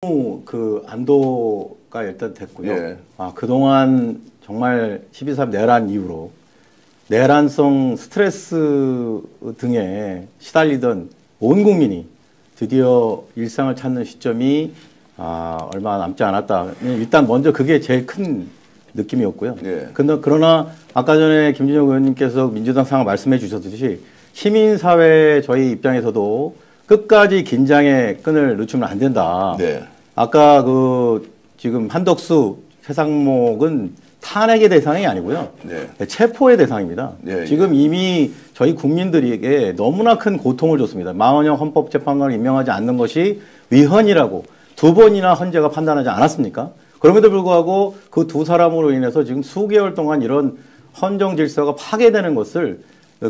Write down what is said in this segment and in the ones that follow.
그 안도가 일단 됐고요. 예. 그동안 정말 12.3 내란 이후로 내란성 스트레스 등에 시달리던 온 국민이 드디어 일상을 찾는 시점이 얼마 남지 않았다. 일단 먼저 그게 제일 큰 느낌이었고요. 예. 그러나 아까 전에 김진영 의원님께서 민주당 상황 말씀해 주셨듯이 시민사회 저희 입장에서도 끝까지 긴장의 끈을 놓치면 안 된다. 네. 아까 지금 한덕수, 최상목은 탄핵의 대상이 아니고요. 네. 체포의 대상입니다. 네, 지금 이미 저희 국민들에게 너무나 큰 고통을 줬습니다. 마은영 헌법재판관을 임명하지 않는 것이 위헌이라고 2번이나 헌재가 판단하지 않았습니까? 그럼에도 불구하고 그 두 사람으로 인해서 지금 수개월 동안 이런 헌정 질서가 파괴되는 것을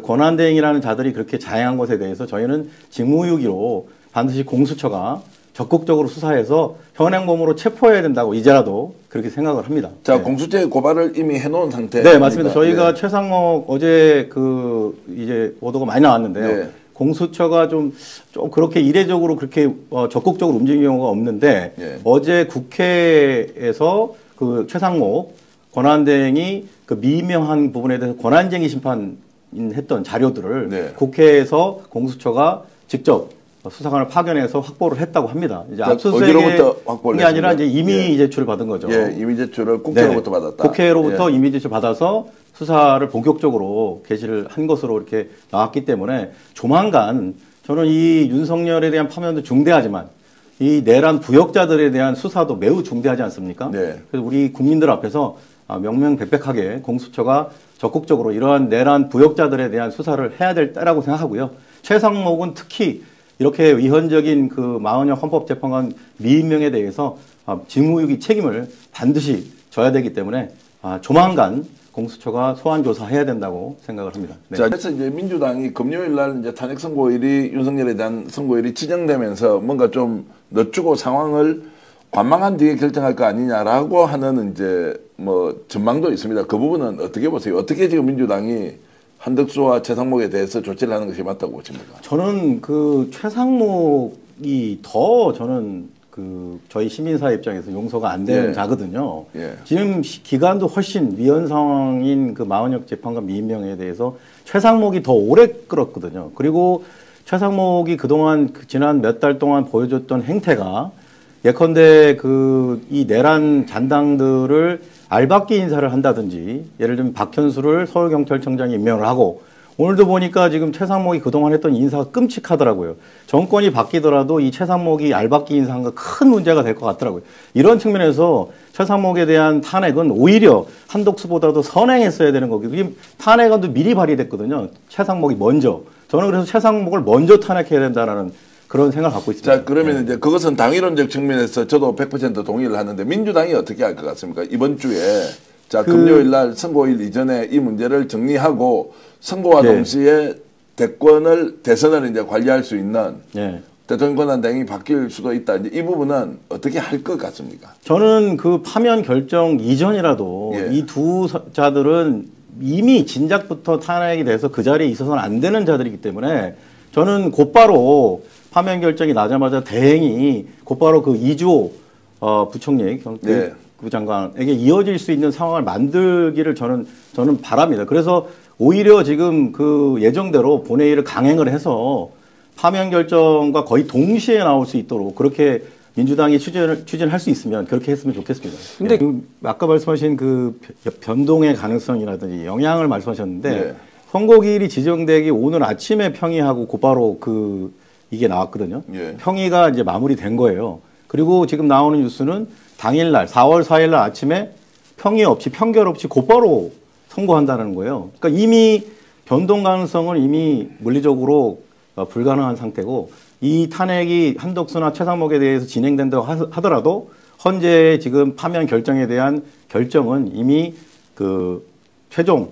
권한대행이라는 자들이 그렇게 자행한 것에 대해서 저희는 직무유기로 반드시 공수처가 적극적으로 수사해서 현행범으로 체포해야 된다고 이제라도 그렇게 생각을 합니다. 자, 네. 공수처에 고발을 이미 해놓은 상태. 네, 맞습니다. 저희가 네. 최상목 어제 이제 보도가 많이 나왔는데요. 네. 공수처가 좀 그렇게 이례적으로 그렇게 적극적으로 움직이는 경우가 없는데 네. 어제 국회에서 그 최상목 권한대행이 그 미명한 부분에 대해서 권한쟁의 심판했던 자료들을 네. 국회에서 공수처가 직접 수사관을 파견해서 확보를 했다고 합니다. 이제 어디로부터 확보를 게 아니라 했습니까? 이제 이미 예. 제출을 받은 거죠. 예, 이미 제출을 국회로부터 네. 받았다. 국회로부터 예. 이미 제출 받아서 수사를 본격적으로 개시를 한 것으로 이렇게 나왔기 때문에 조만간 저는 이 윤석열에 대한 파면도 중대하지만 이 내란 부역자들에 대한 수사도 매우 중대하지 않습니까? 네. 그래서 우리 국민들 앞에서 명명백백하게 공수처가 적극적으로 이러한 내란 부역자들에 대한 수사를 해야 될 때라고 생각하고요. 최상목은 특히 이렇게 위헌적인 그 마은영 헌법재판관 미임명에 대해서 직무유기 책임을 반드시 져야 되기 때문에 조만간 공수처가 소환 조사해야 된다고 생각을 합니다. 네. 자, 그래서 이제 민주당이 금요일 날 이제 탄핵 선고일이 윤석열에 대한 선고일이 지정되면서 뭔가 좀 늦추고 상황을 관망한 뒤에 결정할 거 아니냐라고 하는 이제 뭐 전망도 있습니다. 그 부분은 어떻게 보세요? 어떻게 지금 민주당이 한덕수와 최상목에 대해서 조치를 하는 것이 맞다고 보십니까? 저는 그 최상목이 더 저는 저희 시민사회 입장에서 용서가 안 되는 예. 자거든요. 예. 지금 기간도 훨씬 위헌 상황인 그 마은영 재판관 미임명에 대해서 최상목이 더 오래 끌었거든요. 그리고 최상목이 그동안 지난 몇 달 동안 보여줬던 행태가 예컨대 이 내란 잔당들을 알박기 인사를 한다든지 예를 들면 박현수를 서울경찰청장에 임명을 하고 오늘도 보니까 지금 최상목이 그동안 했던 인사가 끔찍하더라고요. 정권이 바뀌더라도 이 최상목이 알박기 인사한 거 큰 문제가 될 것 같더라고요. 이런 측면에서 최상목에 대한 탄핵은 오히려 한덕수보다도 선행했어야 되는 거고 탄핵안도 미리 발의됐거든요. 최상목이 먼저. 저는 그래서 최상목을 먼저 탄핵해야 된다는 그런 생각을 갖고 있습니다. 자, 그러면 이제 그것은 당위론적 측면에서 저도 100% 동의를 하는데 민주당이 어떻게 할 것 같습니까? 이번 주에 자, 금요일 날 선고일 이전에 이 문제를 정리하고 선고와 네. 동시에 대선을 이제 관리할 수 있는 네. 대통령 권한대행이 바뀔 수도 있다. 이제 이 부분은 어떻게 할 것 같습니까? 저는 그 파면 결정 이전이라도 예. 이 두 자들은 이미 진작부터 탄핵이 돼서 그 자리에 있어서는 안 되는 자들이기 때문에 저는 곧바로 파면 결정이 나자마자 대행이 곧바로 그 이주호 부총리 네. 그 장관에게 이어질 수 있는 상황을 만들기를 저는 바랍니다. 그래서 오히려 지금 그 예정대로 본회의를 강행을 해서 파면 결정과 거의 동시에 나올 수 있도록 그렇게 민주당이 추진할 수 있으면 그렇게 했으면 좋겠습니다. 근데 아까 말씀하신 그 변동의 가능성이라든지 영향을 말씀하셨는데 네. 선고기일이 지정되기 오늘 아침에 평의하고 곧바로 이게 나왔거든요. 예. 평의가 이제 마무리된 거예요. 그리고 지금 나오는 뉴스는 당일날 4월 4일 날 아침에 평의 없이 편결 없이 곧바로 선고한다는 거예요. 그러니까 이미 변동 가능성을 이미 물리적으로 불가능한 상태고 이 탄핵이 한덕수나 최상목에 대해서 진행된다고 하더라도 헌재 지금 파면 결정에 대한 결정은 이미 최종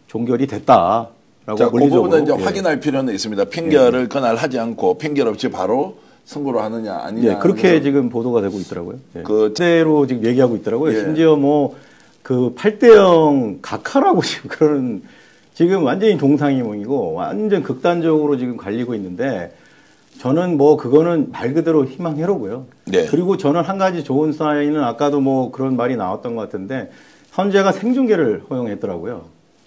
종결이 됐다라고 자, 그 물리적으로 부분은 이제 예. 확인할 필요는 있습니다. 편결을 그날 하지 않고 편결 없이 바로 선고를 하느냐 아니냐. 예, 그렇게 지금 보도가 되고 있더라고요. 예. 그대로 지금 얘기하고 있더라고요. 예. 심지어 8대0 각하라고 지금 지금 완전히 동상이몽이고 완전 극단적으로 지금 갈리고 있는데 저는 뭐 그거는 말 그대로 희망회로고요. 네. 그리고 저는 한 가지 좋은 사인은 아까도 뭐 그런 말이 나왔던 것 같은데 헌재가 생중계를 허용했더라고요.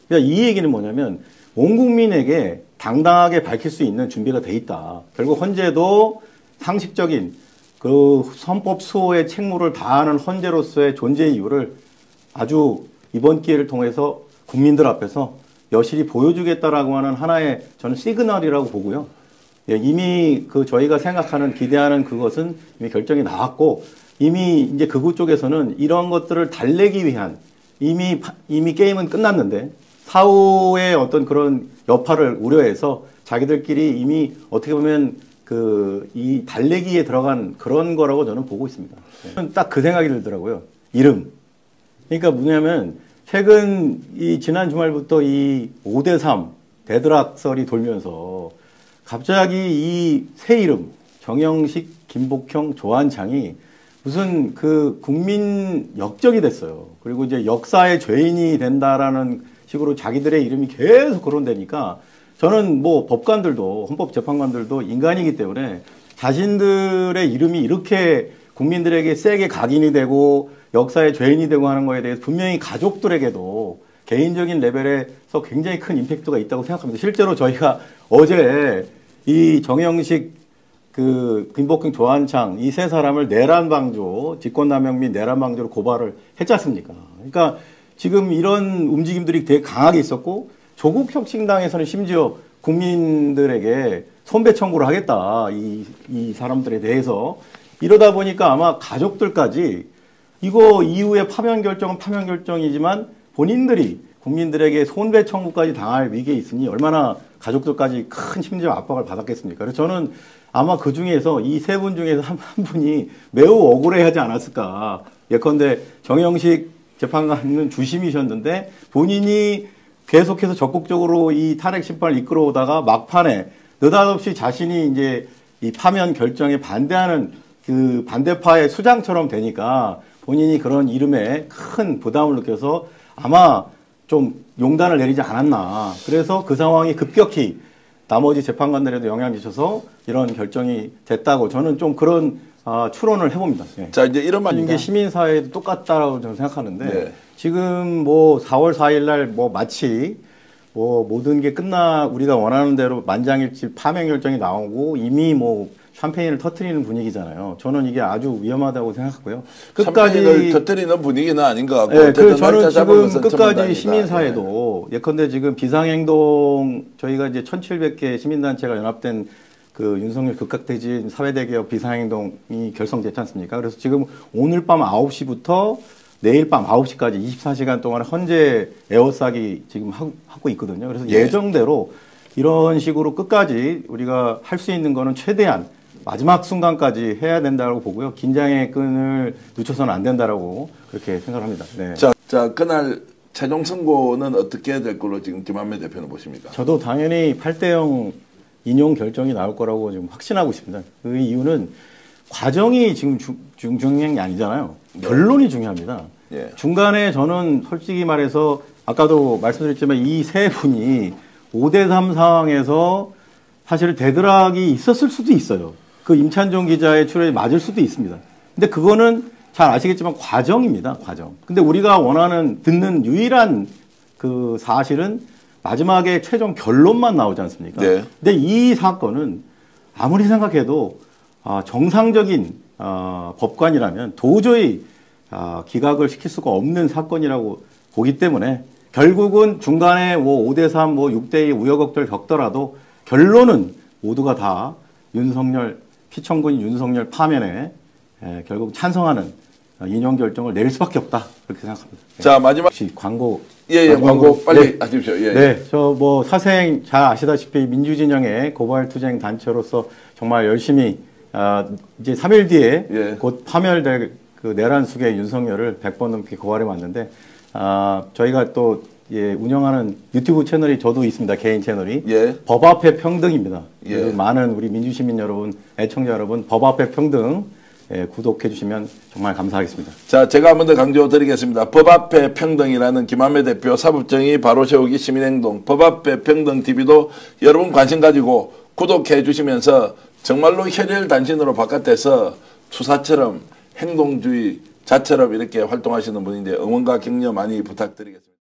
그러니까 이 얘기는 뭐냐면 온 국민에게 당당하게 밝힐 수 있는 준비가 돼 있다. 결국 헌재도 상식적인 그 헌법 수호의 책무를 다하는 헌재로서의 존재 이유를 아주 이번 기회를 통해서 국민들 앞에서 여실히 보여주겠다라고 하는 하나의 저는 시그널이라고 보고요. 예, 이미 그 저희가 생각하는 기대하는 그것은 이미 결정이 나왔고 이미 이제 극우 쪽에서는 이런 것들을 달래기 위한 이미 게임은 끝났는데 사후의 어떤 그런 여파를 우려해서 자기들끼리 이미 어떻게 보면 이 달래기에 들어간 그런 거라고 저는 보고 있습니다. 딱 그 생각이 들더라고요. 이름. 그러니까 뭐냐면 최근 지난 주말부터 이 5대3 대드락설이 돌면서 갑자기 이 새 이름 정영식, 김복형, 조한창이 무슨 그 국민 역적이 됐어요. 그리고 이제 역사의 죄인이 된다라는 식으로 자기들의 이름이 계속 거론되니까 저는 뭐 법관들도 헌법재판관들도 인간이기 때문에 자신들의 이름이 이렇게 국민들에게 세게 각인이 되고 역사의 죄인이 되고 하는 거에 대해서 분명히 가족들에게도 개인적인 레벨에서 굉장히 큰 임팩트가 있다고 생각합니다. 실제로 저희가 어제 이 정영식, 김복형, 조한창 이 세 사람을 내란방조, 직권남용 및 내란방조로 고발을 했지 않습니까? 그러니까 지금 이런 움직임들이 되게 강하게 있었고 조국혁신당에서는 심지어 국민들에게 손배 청구를 하겠다. 이 사람들에 대해서. 이러다 보니까 아마 가족들까지 이거 이후에 파면 결정은 파면 결정이지만 본인들이 국민들에게 손배 청구까지 당할 위기에 있으니 얼마나 가족들까지 큰 심리적 압박을 받았겠습니까? 그래서 저는 아마 그 중에서 이 세 분 중에서 한 분이 매우 억울해하지 않았을까. 예컨대 정영식 재판관은 주심이셨는데 본인이 계속해서 적극적으로 이 탄핵 심판을 이끌어오다가 막판에 느닷없이 자신이 이제 이 파면 결정에 반대하는 그 반대파의 수장처럼 되니까 본인이 그런 이름에 큰 부담을 느껴서 아마 좀 용단을 내리지 않았나. 그래서 그 상황이 급격히 나머지 재판관들에도 영향을 미쳐서 이런 결정이 됐다고 저는 좀 그런 추론을 해봅니다. 네. 자, 이제 이런 말인데. 이게 시민사회도 똑같다라고 저는 생각하는데 네. 지금 뭐 4월 4일 날 뭐 마치 뭐 모든 게 우리가 원하는 대로 만장일치 파면 결정이 나오고 이미 뭐 샴페인을 터트리는 분위기잖아요. 저는 이게 아주 위험하다고 생각하고요. 샴페인을 터트리는 분위기는 아닌 것 같고. 네, 저는 지금 끝까지 시민사회도 예컨대 지금 비상행동 저희가 이제 1,700개 시민단체가 연합된 그 윤석열 극각대진 사회대개혁 비상행동이 결성됐지 않습니까? 그래서 지금 오늘 밤 9시부터 내일 밤 9시까지 24시간 동안 헌재 에어싸기 지금 하고 있거든요. 그래서 예정대로 이런 식으로 끝까지 우리가 할 수 있는 거는 최대한 마지막 순간까지 해야 된다고 보고요. 긴장의 끈을 늦춰서는 안 된다라고 그렇게 생각합니다. 네. 자, 그날 최종 선고는 어떻게 될 걸로 지금 김한배 대표는 보십니까? 저도 당연히 8대0 인용 결정이 나올 거라고 지금 확신하고 있습니다. 그 이유는 과정이 지금 중요한 게 아니잖아요. 결론이 중요합니다. 예. 중간에 저는 솔직히 말해서 아까도 말씀드렸지만 이 세 분이 5대3 상황에서 사실 대드락이 있었을 수도 있어요. 그 임찬종 기자의 출연이 맞을 수도 있습니다. 근데 그거는 잘 아시겠지만 과정입니다. 과정. 근데 우리가 듣는 유일한 그 사실은 마지막에 최종 결론만 나오지 않습니까? 네. 근데 이 사건은 아무리 생각해도 정상적인 법관이라면 도저히 기각을 시킬 수가 없는 사건이라고 보기 때문에 결국은 중간에 뭐 5대3, 뭐 6대2 우여곡절 겪더라도 결론은 모두가 다 피청군인 윤석열 파면에 결국 찬성하는 인용 결정을 내릴 수밖에 없다. 그렇게 생각합니다. 자, 마지막. 혹시 광고. 광고 빨리 하십시오. 네, 저 뭐 사생 잘 아시다시피 민주진영의 고발투쟁 단체로서 정말 열심히 이제 3일 뒤에 곧 파멸될 그 내란 속의 윤석열을 100번 넘게 고발해 왔는데 저희가 또 운영하는 유튜브 채널이 저도 있습니다. 개인 채널이 법 앞에 평등입니다. 많은 우리 민주시민 여러분, 애청자 여러분 법 앞에 평등 구독해 주시면 정말 감사하겠습니다. 자, 제가 한 번 더 강조드리겠습니다. 법 앞에 평등이라는 김한배 대표 사법정의 바로 세우기 시민행동 법 앞에 평등 TV도 여러분 관심 가지고 구독해 주시면서 정말로 혈혈단신으로 바깥에서 투사처럼 행동주의 자처럼 이렇게 활동하시는 분인데 응원과 격려 많이 부탁드리겠습니다.